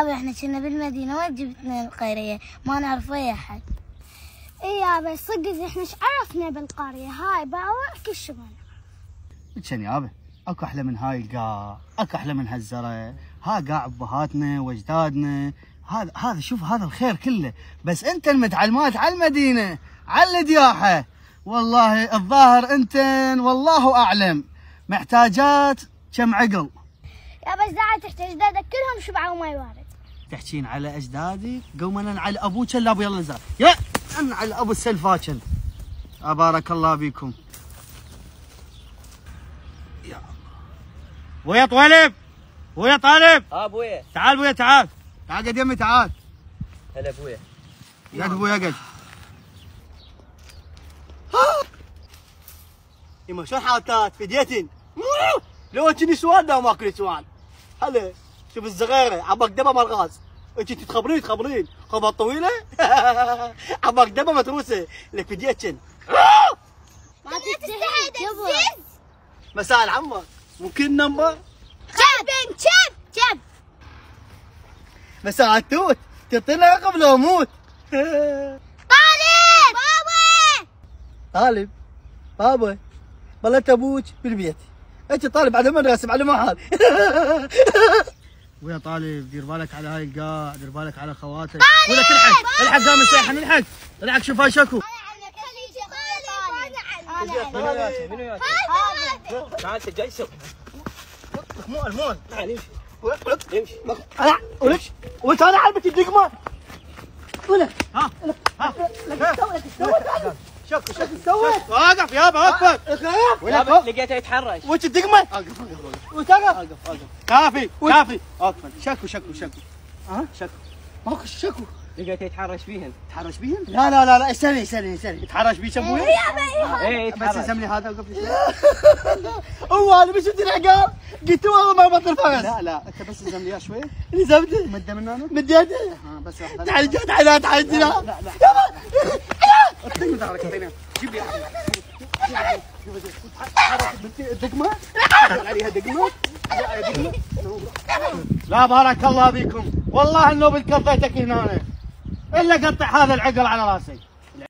يابا احنا كنا بالمدينة وين جبتنا القرية؟ ما نعرف ويا احد. اي يابا صدق احنا ايش عرفنا بالقرية هاي باوع كل شي ما نعرف. شن يابا اكو احلى من هاي القاع، اكو احلى من هالزرع، ها قاع ابهاتنا واجدادنا، هذا شوف هذا الخير كله، بس انت المتعلمات على المدينة على الدياحة، والله الظاهر انتن والله اعلم محتاجات كم عقل. يابا ايش داعي تحكي اجدادك كلهم شبعوا وما يوارد. تحكين على اجدادي قوم انا على ابوك لا ابو يلا نزل يا انا على ابو السلفاكن. بارك الله بيكم. يا الله ويا طويلب ويا طالب. ابويا تعال بويا تعال قد يمي تعال. هلا ابويا. قد بويا قد. يما شلون حالتك فديتن؟ لو كني سوال لا ما كنت سوال. هلا شوف الصغيره عباك دبه مال غاز. انت تخبرين خبط طويله عباك دبه متروسه لك فديتن. ما تستحي يابا. مساء العمر ممكن نمبر؟ شب مساء التوت تعطينا رقم لو اموت. طالب بابا بلت ابوك بالبيت. انت طالب على مدرسه على محل. ويا طالب دير بالك على هاي القاع، دير بالك على خواتك. ولك الحق قام الساحن الحق شوف هاي شكو. منو ياسر؟ تعال جاي سوق. المول تعال امشي. امشي ولك انا علبة الدقمه. ولك ها شكو سويت؟ واقف يابا وقف. يابا لقيته يتحرش. وش الدقمه؟ اوقف كافي اوقف. شكو شكو ماكو شكو. لقيته يتحرش فيهن. تحرش بيهم؟ لا استني يتحرش بيش ابوي؟ ايه بس يتحرش. اسمني هذا اوقف لي هو انا بشوف العقاب قلت والله ما بطل فغس. لا انت بس الزم لي شوي. لزمته مده من هنا؟ مديته بس واحده. تعال لا اطلق ظهرك اعطيني جيب لي الدقمه عليها دقمه. لا بارك الله بكم والله انه بالكفيتك هنا الا قطع هذا العقل على راسي.